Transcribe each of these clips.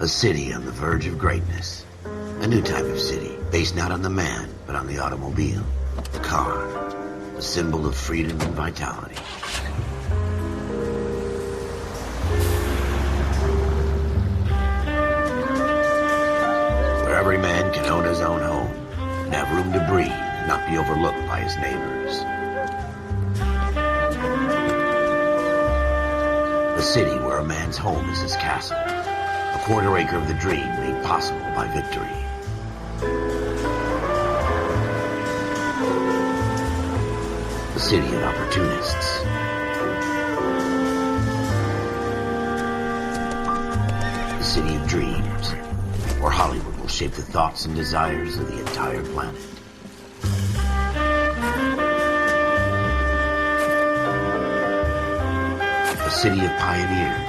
A city on the verge of greatness. A new type of city, based not on the man, but on the automobile. The car. The symbol of freedom and vitality. Where every man can own his own home, and have room to breathe, and not be overlooked by his neighbors. A city where a man's home is his castle. A quarter acre of the dream made possible by victory. A city of opportunists. A city of dreams, where Hollywood will shape the thoughts and desires of the entire planet. A city of pioneers.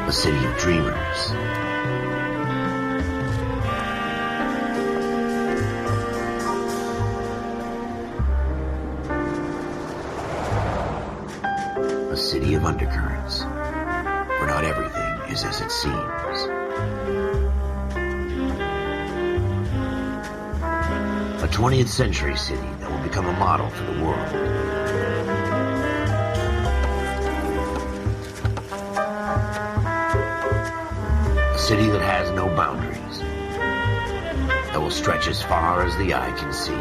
A city of dreamers. A city of undercurrents, where not everything is as it seems. A 20th century city that will become a model for the world. A city that has no boundaries, that will stretch as far as the eye can see.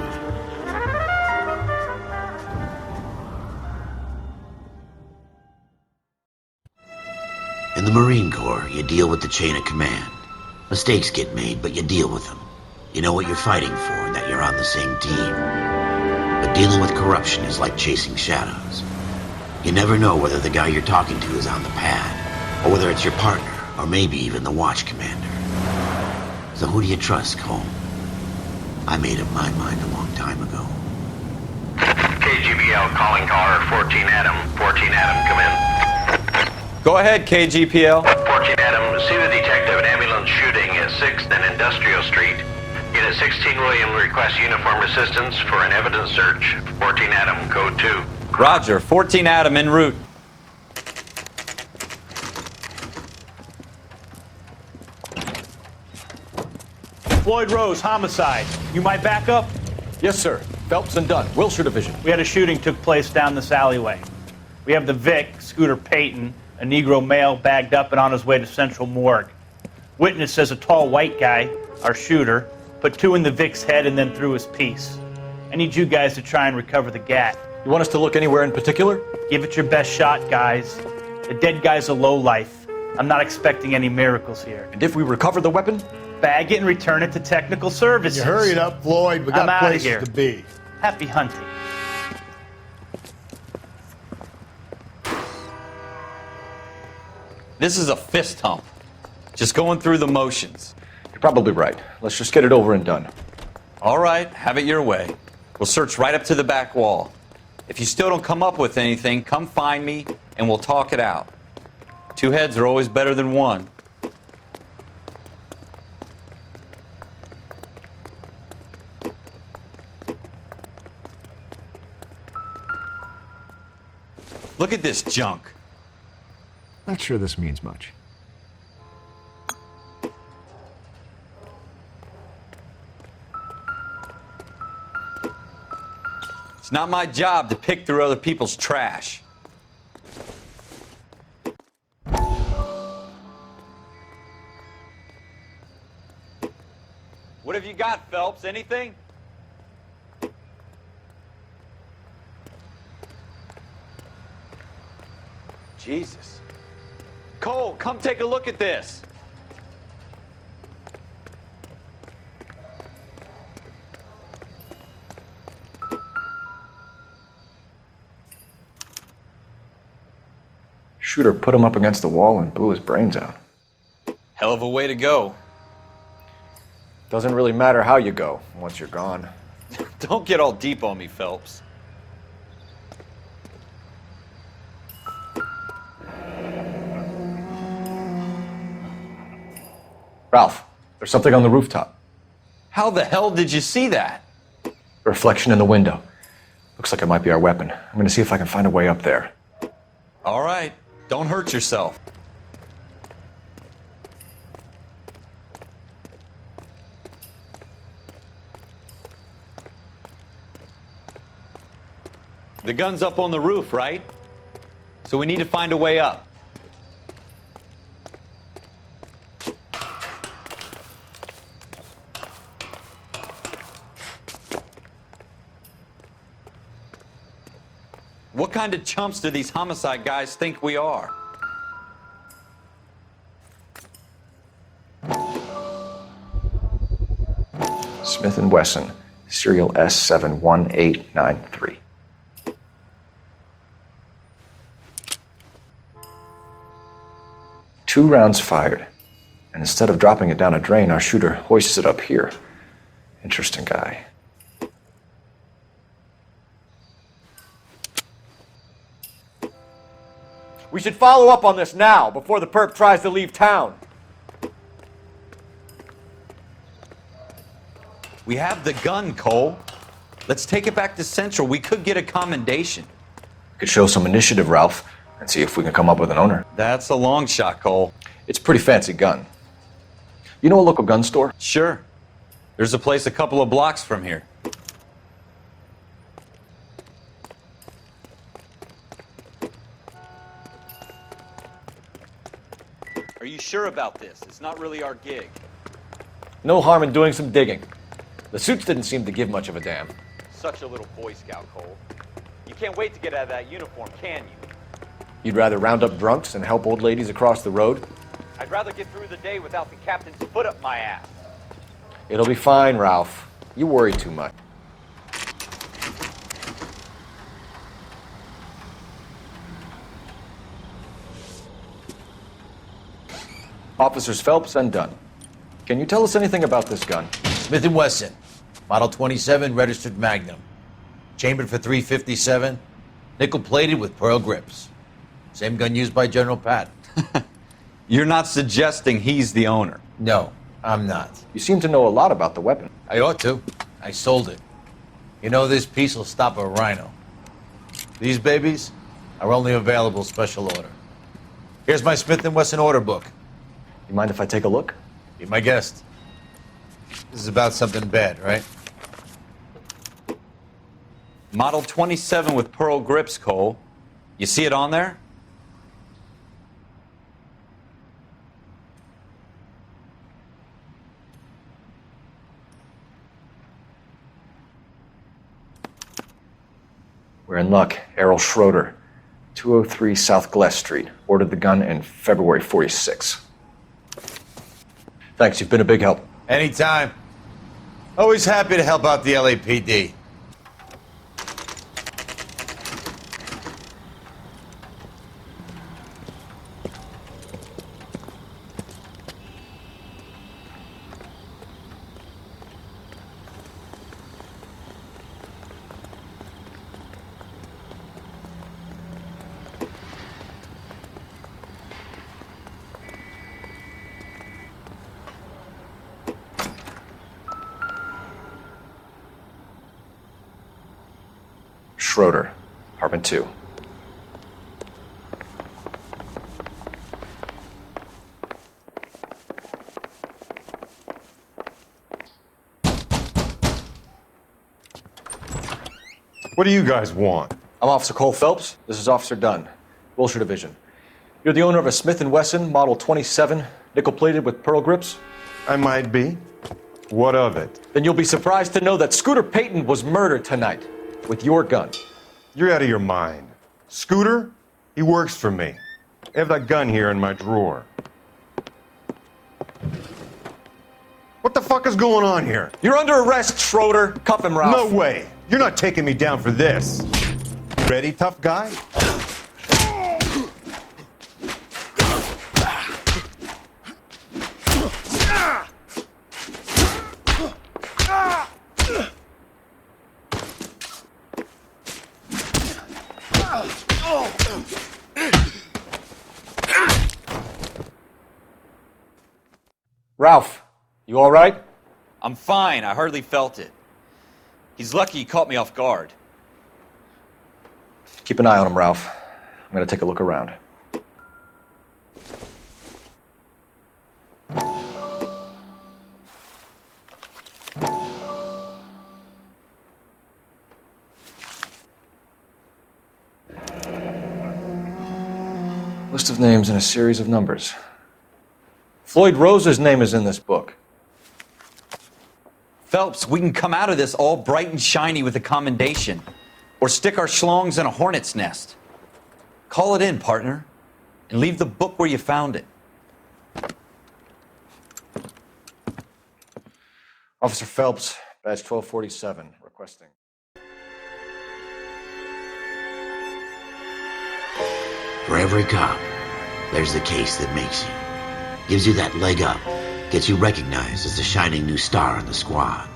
In the Marine Corps, you deal with the chain of command. Mistakes get made, but you deal with them. You know what you're fighting for and that you're on the same team. But dealing with corruption is like chasing shadows. You never know whether the guy you're talking to is on the pad, or whether it's your partner, or maybe even the watch commander. So who do you trust, Cole? I made up my mind a long time ago. KGBL calling caller 14 Adam. 14 Adam, come in. Go ahead, KGPL. 14 Adam, see the detective, an ambulance shooting at 6th and Industrial Street. Unit 16 William requests uniform assistance for an evidence search. 14 Adam, code 2. Roger, 14 Adam en route. Floyd Rose, homicide. You might back up? Yes, sir. Phelps and Dunn, Wilshire Division. We had a shooting took place down this alleyway. We have the Vic, Scooter Payton, a Negro male bagged up and on his way to Central Morgue. Witness says a tall white guy, our shooter, put 2 in the Vic's head and then threw his piece. I need you guys to try and recover the gat. You want us to look anywhere in particular? Give it your best shot, guys. The dead guy's a lowlife. I'm not expecting any miracles here. And if we recover the weapon? Bag it and return it to technical services. You hurry it up, Floyd. We I'm got outta places here. to be. Happy hunting. This is a fist hump. Just going through the motions. You're probably right. Let's just get it over and done. All right, have it your way. We'll search right up to the back wall. If you still don't come up with anything, come find me and we'll talk it out. 2 heads are always better than 1. Look at this junk. Not sure this means much. It's not my job to pick through other people's trash. What have you got, Phelps? Anything? Jesus. Cole, come take a look at this. Shooter put him up against the wall and blew his brains out. Hell of a way to go. Doesn't really matter how you go once you're gone. Don't get all deep on me, Phelps. Ralph, there's something on the rooftop. How the hell did you see that? A reflection in the window. Looks like it might be our weapon. I'm going to see if I can find a way up there. All right, don't hurt yourself. The gun's up on the roof, right? So we need to find a way up. What kind of chumps do these homicide guys think we are? Smith & Wesson, serial S71893. Two rounds fired, and instead of dropping it down a drain, our shooter hoists it up here. Interesting guy. We should follow up on this now, before the perp tries to leave town. We have the gun, Cole. Let's take it back to Central. We could get a commendation. We could show some initiative, Ralph, and see if we can come up with an owner. That's a long shot, Cole. It's a pretty fancy gun. You know a local gun store? Sure. There's a place a couple of blocks from here. Are you sure about this? It's not really our gig. No harm in doing some digging. The suits didn't seem to give much of a damn. Such a little Boy Scout, Cole. You can't wait to get out of that uniform, can you? You'd rather round up drunks and help old ladies across the road? I'd rather get through the day without the captain's foot up my ass. It'll be fine, Ralph. You worry too much. Officers Phelps and Dunn. Can you tell us anything about this gun? Smith & Wesson, Model 27, registered Magnum. Chambered for .357, nickel-plated with pearl grips. Same gun used by General Patton. You're not suggesting he's the owner? No, I'm not. You seem to know a lot about the weapon. I ought to. I sold it. You know, this piece will stop a rhino. These babies are only available special order. Here's my Smith & Wesson order book. You mind if I take a look? Be my guest. This is about something bad, right? Model 27 with pearl grips, Cole. You see it on there? We're in luck. Errol Schroeder, 203 South Gless Street. Ordered the gun in February '46. Thanks, you've been a big help. Anytime. Always happy to help out the LAPD. Schroeder, apartment 2. What do you guys want? I'm Officer Cole Phelps. This is Officer Dunn, Wilshire Division. You're the owner of a Smith & Wesson Model 27, nickel-plated with pearl grips? I might be. What of it? Then you'll be surprised to know that Scooter Payton was murdered tonight with your gun. You're out of your mind. Scooter? He works for me. I have that gun here in my drawer. What the fuck is going on here? You're under arrest, Schroeder. Cuff him, Ralph. No way. You're not taking me down for this. Ready, tough guy? Ralph, you all right? I'm fine. I hardly felt it. He's lucky he caught me off guard. Keep an eye on him, Ralph. I'm gonna take a look around. List of names and a series of numbers. Floyd Rose's name is in this book. Phelps, we can come out of this all bright and shiny with a commendation. Or stick our schlongs in a hornet's nest. Call it in, partner. And leave the book where you found it. Officer Phelps, badge 1247, requesting. For every cop, there's the case that makes you. Gives you that leg up. Gets you recognized as the shining new star in the squad.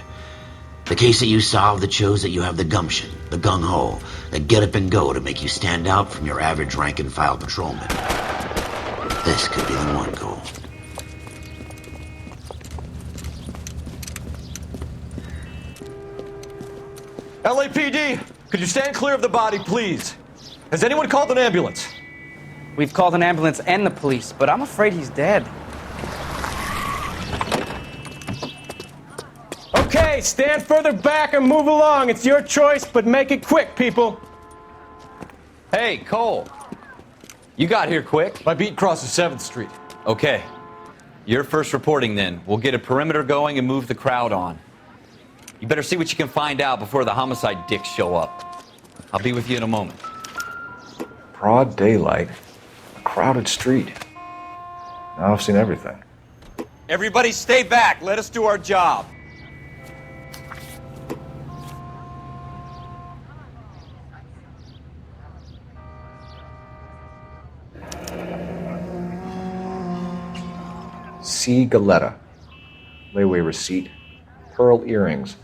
The case that you solve that shows that you have the gumption, the gung-ho, the get up and go to make you stand out from your average rank-and-file patrolman. This could be the one, Cole. LAPD, could you stand clear of the body, please? Has anyone called an ambulance? We've called an ambulance and the police, but I'm afraid he's dead. Okay, stand further back and move along. It's your choice, but make it quick, people. Hey, Cole. You got here quick. My beat crosses 7th Street. Okay. You're first reporting then. We'll get a perimeter going and move the crowd on. You better see what you can find out before the homicide dicks show up. I'll be with you in a moment. Broad daylight, a crowded street. Now I've seen everything. Everybody stay back. Let us do our job. C. Galetta. Layaway receipt. Pearl earrings.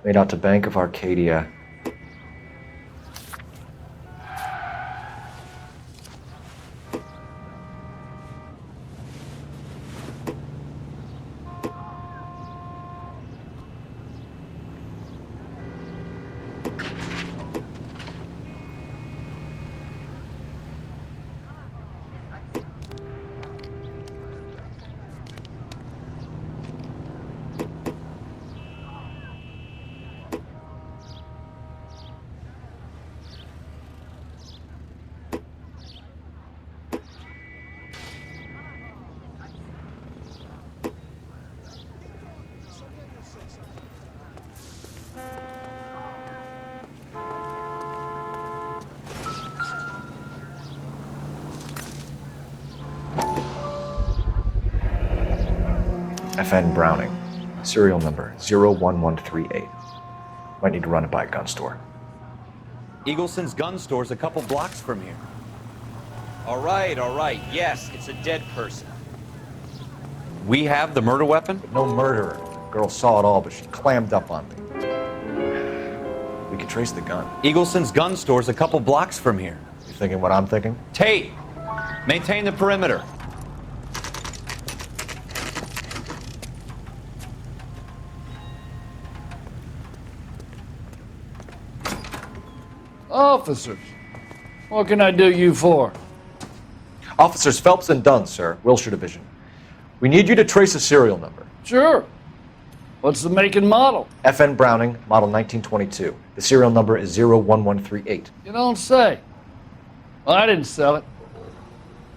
Made out to Bank of Arcadia. FN Browning. Serial number 01138. Might need to run it by a gun store. Eagleson's gun store's a couple blocks from here. All right. Yes, it's a dead person. We have the murder weapon? No murderer. Girl saw it all, but she clammed up on me. We can trace the gun. Eagleson's gun store's a couple blocks from here. You thinking what I'm thinking? Tate, maintain the perimeter. Officers, what can I do you for? Officers Phelps and Dunn, sir, Wilshire Division. We need you to trace a serial number. Sure. What's the make and model? FN Browning, model 1922. The serial number is 01138. You don't say. Well, I didn't sell it.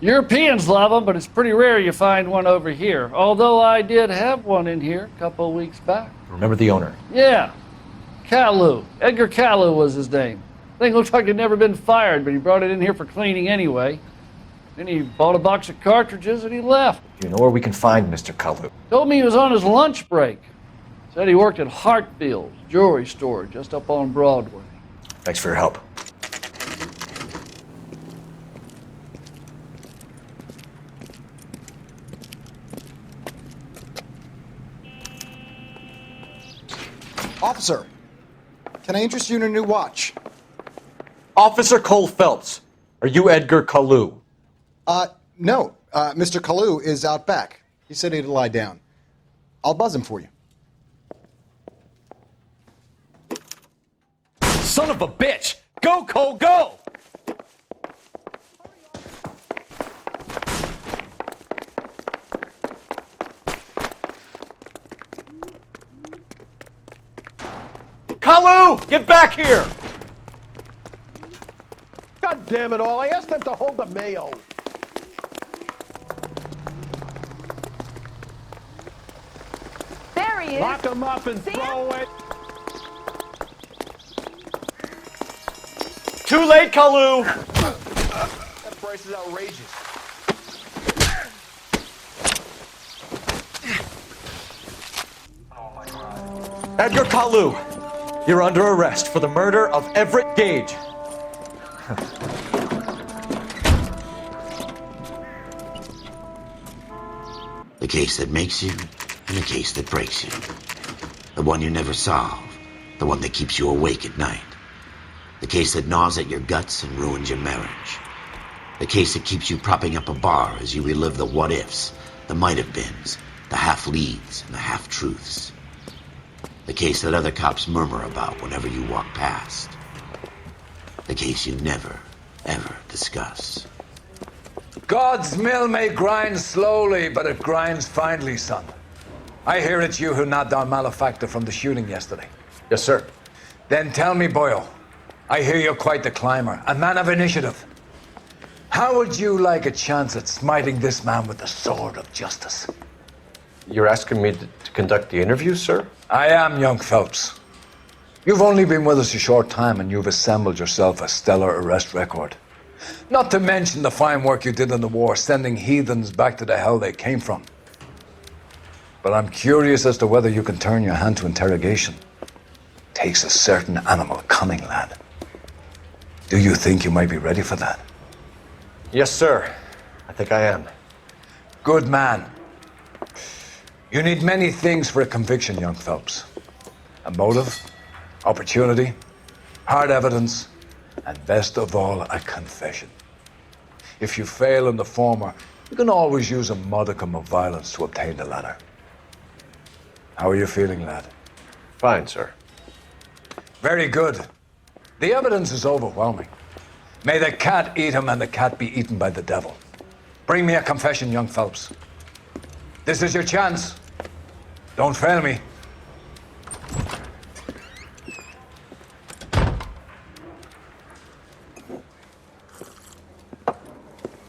Europeans love them, but it's pretty rare you find one over here. Although I did have one in here a couple of weeks back. Remember the owner? Yeah. Kalu. Edgar Kalu was his name. Thing looks like it'd never been fired, but he brought it in here for cleaning anyway. Then he bought a box of cartridges and he left. Do you know where we can find Mr. Kalu? Told me he was on his lunch break. Said he worked at Hartfield's jewelry store just up on Broadway. Thanks for your help. Officer, can I interest you in a new watch? Officer Cole Phelps, are you Edgar Kalu? No. Mr. Kalu is out back. He said he'd lie down. I'll buzz him for you. Son of a bitch! Go, Cole, go! Kalu, get back here! God damn it all, I asked them to hold the mayo. There he is. Lock him up and throw it. Too late, Kalu! That price is outrageous. Edgar Kalu, you're under arrest for the murder of Everett Gage. The case that makes you, and the case that breaks you. The one you never solve, the one that keeps you awake at night. The case that gnaws at your guts and ruins your marriage. The case that keeps you propping up a bar as you relive the what-ifs, the might-have-beens, the half-leads, and the half-truths. The case that other cops murmur about whenever you walk past. The case you never, ever discuss. God's mill may grind slowly, but it grinds finely, son. I hear it's you who nabbed our malefactor from the shooting yesterday. Yes, sir. Then tell me, Boyle, I hear you're quite the climber, a man of initiative. How would you like a chance at smiting this man with the sword of justice? You're asking me to conduct the interview, sir? I am, young Phelps. You've only been with us a short time and you've assembled yourself a stellar arrest record. Not to mention the fine work you did in the war, sending heathens back to the hell they came from. But I'm curious as to whether you can turn your hand to interrogation. Takes a certain animal cunning, lad. Do you think you might be ready for that? Yes, sir. I think I am. Good man. You need many things for a conviction, young Phelps. A motive, opportunity, hard evidence, and best of all, a confession. If you fail in the former, you can always use a modicum of violence to obtain the latter. How are you feeling, lad? Fine, sir. Very good. The evidence is overwhelming. May the cat eat him and the cat be eaten by the devil. Bring me a confession, young Phelps. This is your chance. Don't fail me.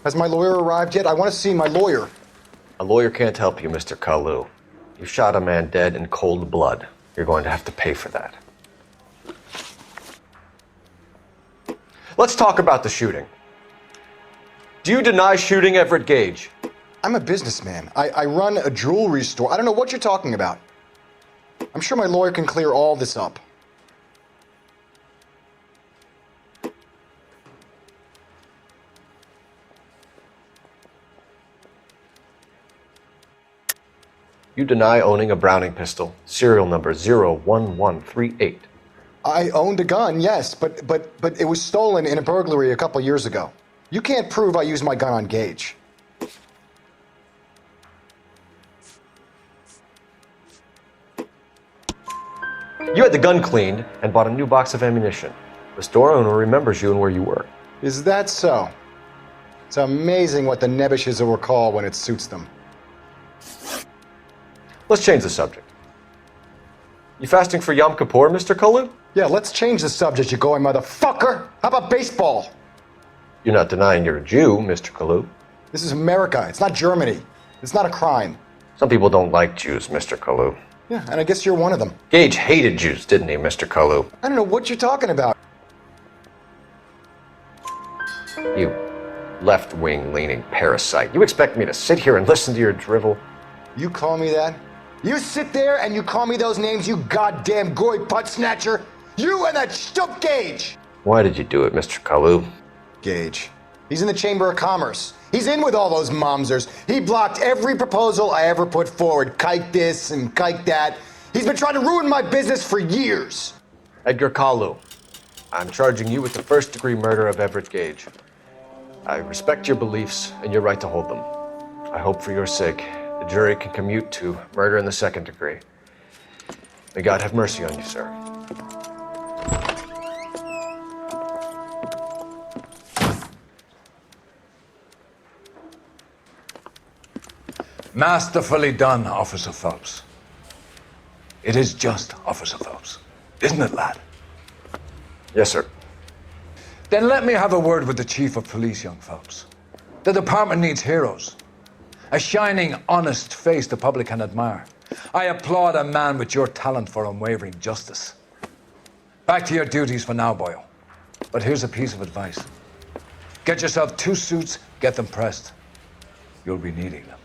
Has my lawyer arrived yet? I want to see my lawyer. A lawyer can't help you, Mr. Kalu. You shot a man dead in cold blood. You're going to have to pay for that. Let's talk about the shooting. Do you deny shooting Everett Gage? I'm a businessman. I run a jewelry store. I don't know what you're talking about. I'm sure my lawyer can clear all this up. You deny owning a Browning pistol, serial number 01138. I owned a gun, yes, but it was stolen in a burglary a couple years ago. You can't prove I used my gun on Gage. You had the gun cleaned and bought a new box of ammunition. The store owner remembers you and where you were. Is that so? It's amazing what the nebbishes will recall when it suits them. Let's change the subject. You fasting for Yom Kippur, Mr. Kalu? Yeah, let's change the subject, you going motherfucker. How about baseball? You're not denying you're a Jew, Mr. Kalu. This is America. It's not Germany. It's not a crime. Some people don't like Jews, Mr. Kalu. Yeah, and I guess you're one of them. Gage hated Jews, didn't he, Mr. Kalu? I don't know what you're talking about. You left-wing leaning parasite. You expect me to sit here and listen to your drivel? You call me that? You sit there and you call me those names, you goddamn goy putt snatcher? You and that stump Gage! Why did you do it, Mr. Kalu? Gage. He's in the Chamber of Commerce. He's in with all those momsers. He blocked every proposal I ever put forward. Kike this and kike that. He's been trying to ruin my business for years. Edgar Kalu, I'm charging you with the first-degree murder of Everett Gage. I respect your beliefs and your right to hold them. I hope for your sake the jury can commute to murder in the second degree. May God have mercy on you, sir. Masterfully done, Officer Phelps. It is just Officer Phelps, isn't it, lad? Yes, sir. Then let me have a word with the Chief of Police, young Phelps. The department needs heroes. A shining, honest face the public can admire. I applaud a man with your talent for unwavering justice. Back to your duties for now, boyo. But here's a piece of advice. Get yourself 2 suits, get them pressed. You'll be needing them.